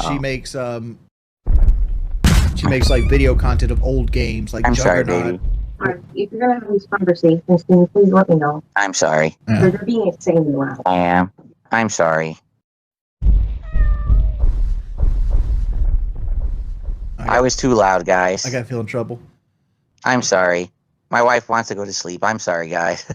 She makes like video content of old games, like I'm sorry, Juggernaut. baby. If you're gonna have these conversations, can you please let me know? I'm sorry. Yeah. They're being insanely loud. I am. I'm sorry. I was too loud, guys. I gotta feel in trouble. I'm sorry. My wife wants to go to sleep. I'm sorry, guys.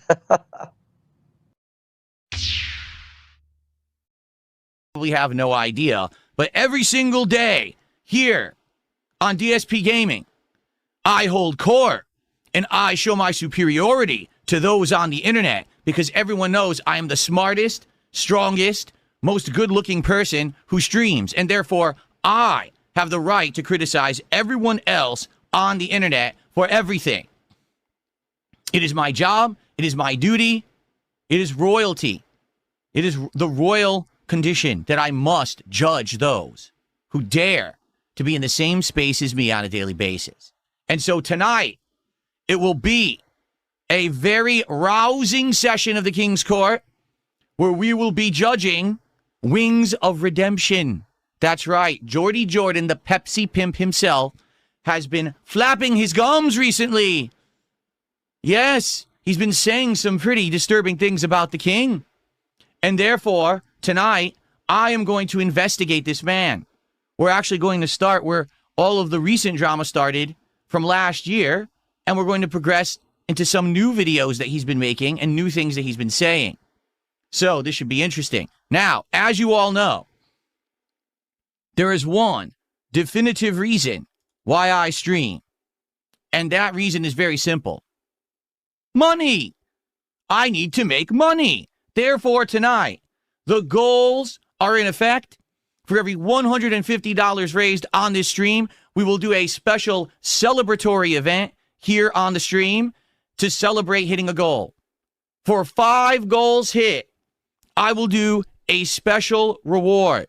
We have no idea, but every single day here on DSP Gaming, I hold court and I show my superiority to those on the internet because everyone knows I am the smartest, strongest, most good-looking person who streams, and therefore I have the right to criticize everyone else on the internet for everything. It is my job. It is my duty. It is royalty. It is the royal condition that I must judge those who dare to be in the same space as me on a daily basis. And so tonight, it will be a very rousing session of the King's Court where we will be judging Wings of Redemption. That's right. Jordy Jordan, the Pepsi pimp himself, has been flapping his gums recently. Yes, he's been saying some pretty disturbing things about the king. And therefore, tonight, I am going to investigate this man. We're actually going to start where all of the recent drama started from last year, and we're going to progress into some new videos that he's been making and new things that he's been saying. So this should be interesting. Now, as you all know, there is one definitive reason why I stream, and that reason is very simple. Money! I need to make money. Therefore, tonight, the goals are in effect. For every $150 raised on this stream, we will do a special celebratory event here on the stream to celebrate hitting a goal. For 5 goals hit, I will do a special reward.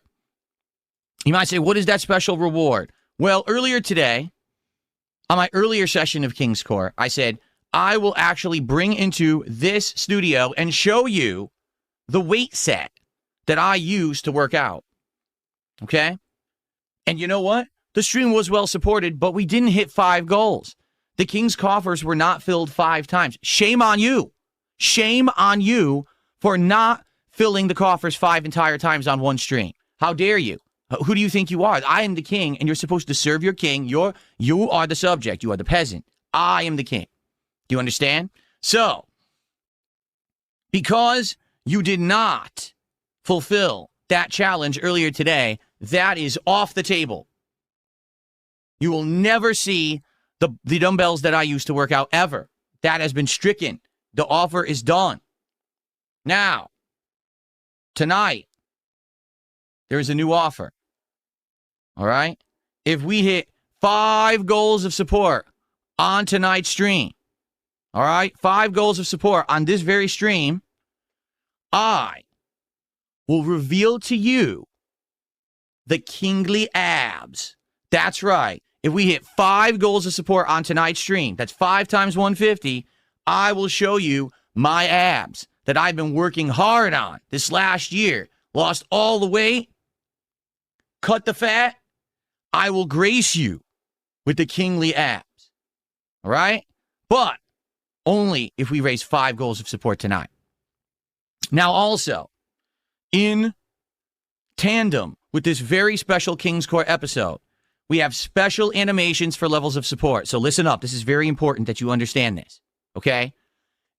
You might say, what is that special reward? Well, earlier today, on my earlier session of King's Court, I said, I will actually bring into this studio and show you the weight set that I use to work out. Okay? And you know what? The stream was well supported, but we didn't hit 5 goals. The King's coffers were not filled 5 times. Shame on you. Shame on you for not filling the coffers 5 entire times on one stream. How dare you? Who do you think you are? I am the king, and you're supposed to serve your king. You are the subject. You are the peasant. I am the king. Do you understand? So, because you did not fulfill that challenge earlier today, that is off the table. You will never see the dumbbells that I used to work out ever. That has been stricken. The offer is done. Now, tonight, there is a new offer. All right? If we hit 5 goals of support on tonight's stream, all right, 5 goals of support on this very stream, I will reveal to you the kingly abs. That's right. If we hit 5 goals of support on tonight's stream, that's 5 times 150, I will show you my abs that I've been working hard on this last year. Lost all the weight, cut the fat. I will grace you with the kingly abs. All right? But only if we raise 5 goals of support tonight. Now, also, in tandem with this very special King's Court episode, we have special animations for levels of support. So listen up. This is very important that you understand this. Okay?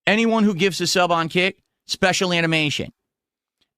Anyone who gives a sub on Kick, special animation.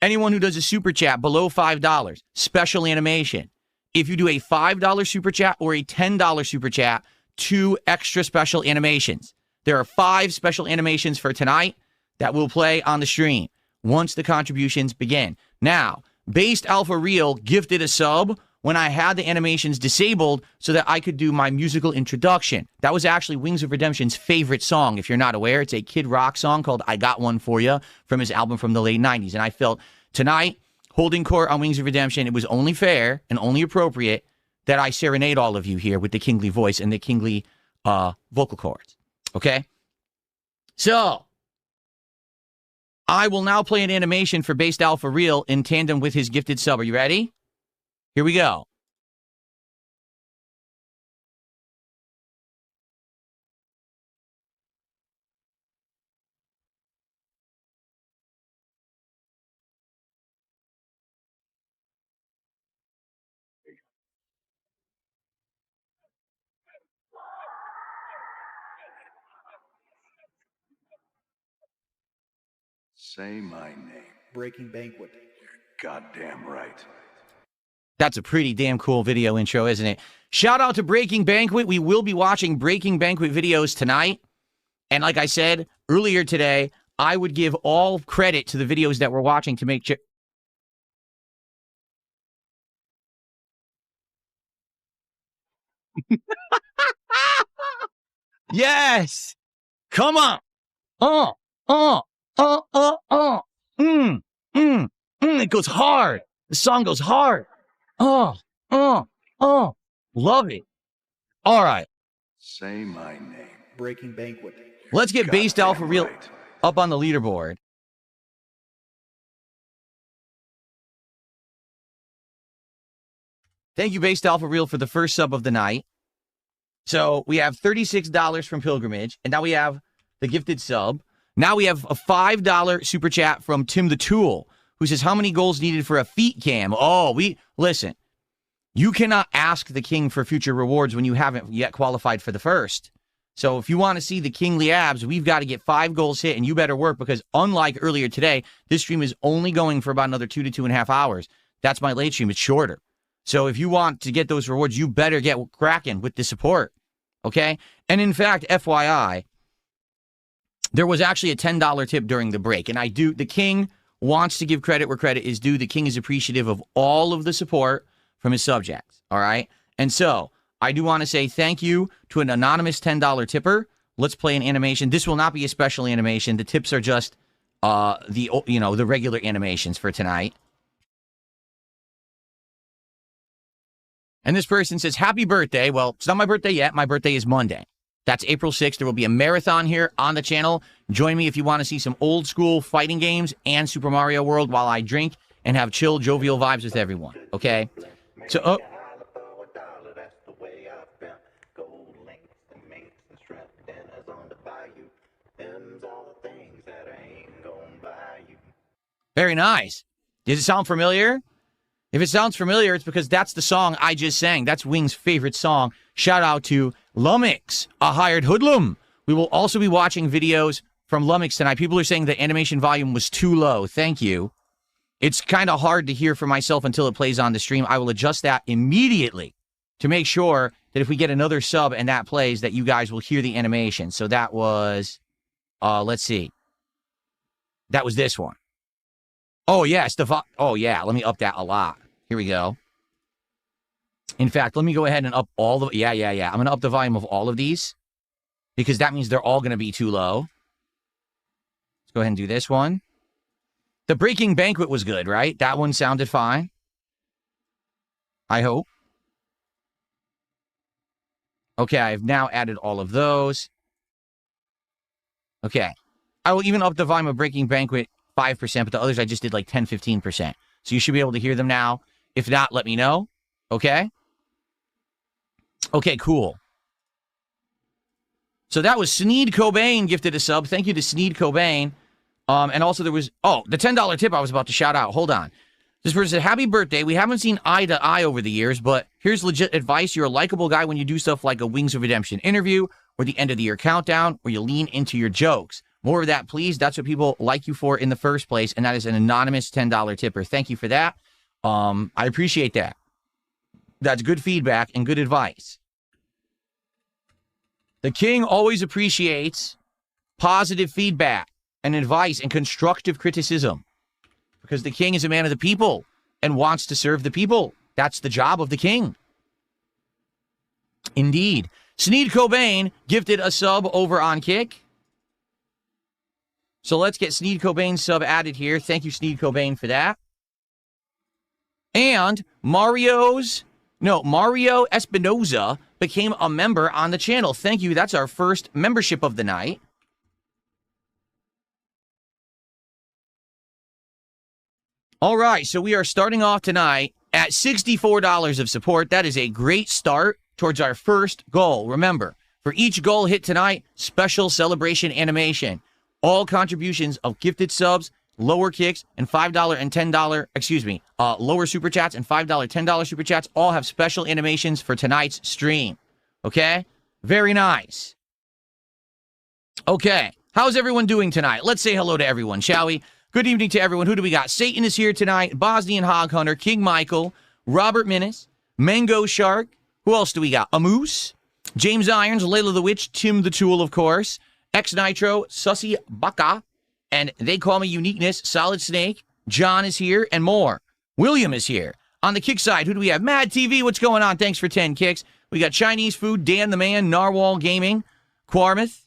Anyone who does a super chat below $5, special animation. If you do a $5 super chat or a $10 super chat, 2 extra special animations. There are 5 special animations for tonight that will play on the stream once the contributions begin. Now, Based Alpha Real gifted a sub when I had the animations disabled so that I could do my musical introduction. That was actually Wings of Redemption's favorite song. If you're not aware, it's a Kid Rock song called I Got One For Ya from his album from the late 90s. And I felt tonight, holding court on Wings of Redemption, it was only fair and only appropriate that I serenade all of you here with the kingly voice and the kingly vocal cords. Okay? So, I will now play an animation for Based Alpha Real in tandem with his gifted sub. Are you ready? Here we go. Say my name. Breaking Banquet. Goddamn right. That's a pretty damn cool video intro, isn't it? Shout out to Breaking Banquet. We will be watching Breaking Banquet videos tonight. And like I said earlier today, I would give all credit to the videos that we're watching to make sure. Yes! Come on! Uh, uh, mm, it goes hard. The song goes hard. Oh, love it. All right. Say my name. Breaking Banquet. Let's get Based Goddamn Alpha Real right. up on the leaderboard. Thank you, Based Alpha Real, for the first sub of the night. So we have $36 from Pilgrimage, and now we have the gifted sub. Now we have a $5 super chat from Tim the Tool, who says, how many goals needed for a feet cam? Oh, listen, you cannot ask the king for future rewards when you haven't yet qualified for the first. So if you want to see the kingly abs, we've got to get 5 goals hit, and you better work, because unlike earlier today, this stream is only going for about another 2 to 2.5 hours. That's my late stream. It's shorter. So if you want to get those rewards, you better get cracking with the support, okay? And in fact, FYI, there was actually a $10 tip during the break, and the king wants to give credit where credit is due. The king is appreciative of all of the support from his subjects, all right? And so I do want to say thank you to an anonymous $10 tipper. Let's play an animation. This will not be a special animation. The tips are just the regular animations for tonight. And this person says, happy birthday. Well, it's not my birthday yet. My birthday is Monday. That's April 6th. There will be a marathon here on the channel. Join me if you want to see some old school fighting games and Super Mario World while I drink and have chill, jovial vibes with everyone. Okay? So, very nice. Does it sound familiar? If it sounds familiar, it's because that's the song I just sang. That's Wing's favorite song. Shout out to Lumix, a hired hoodlum. We will also be watching videos from Lumix tonight. People are saying the animation volume was too low. Thank you. It's kind of hard to hear for myself until it plays on the stream. I will adjust that immediately to make sure that if we get another sub and that plays, that you guys will hear the animation. So that was, let's see. That was this one. Oh, yeah. Oh, yeah. Let me up that a lot. Here we go. In fact, let me go ahead and up all the... Yeah. I'm going to up the volume of all of these because that means they're all going to be too low. Let's go ahead and do this one. The Breaking Banquet was good, right? That one sounded fine. I hope. Okay, I've now added all of those. Okay. I will even up the volume of Breaking Banquet 5%, but the others I just did like 10, 15%. So you should be able to hear them now. If not, let me know. Okay? Okay, cool. So that was Sneed Cobain gifted a sub. Thank you to Sneed Cobain. And also there was, the $10 tip I was about to shout out. Hold on. This person said, happy birthday. We haven't seen eye to eye over the years, but here's legit advice. You're a likable guy when you do stuff like a Wings of Redemption interview or the end of the year countdown, where you lean into your jokes. More of that, please. That's what people like you for in the first place, and that is an anonymous $10 tipper. Thank you for that. I appreciate that. That's good feedback and good advice. The king always appreciates positive feedback and advice and constructive criticism because the king is a man of the people and wants to serve the people. That's the job of the king. Indeed. Sneed Cobain gifted a sub over on Kick. So let's get Sneed Cobain's sub added here. Thank you, Sneed Cobain, for that. And Mario Espinoza became a member on the channel. Thank you. That's our first membership of the night. All right, so we are starting off tonight At $64 of support, that is a great start towards our first goal. Remember, for each goal hit tonight, special celebration animation. All contributions of gifted subs, lower kicks, and $5 and $10, lower super chats and $5, $10 super chats all have special animations for tonight's stream. Okay? Very nice. Okay. How's everyone doing tonight? Let's say hello to everyone, shall we? Good evening to everyone. Who do we got? Satan is here tonight. Bosnian Hog Hunter, King Michael, Robert Minnis, Mango Shark. Who else do we got? Amoose, James Irons, Layla the Witch, Tim the Tool, of course, X Nitro, Sussy Baka, and They Call Me Uniqueness, Solid Snake, John is here, and more. William is here. On the kick side, who do we have? Mad TV, what's going on? Thanks for 10 kicks. We got Chinese Food, Dan the Man, Narwhal Gaming, Quarmouth,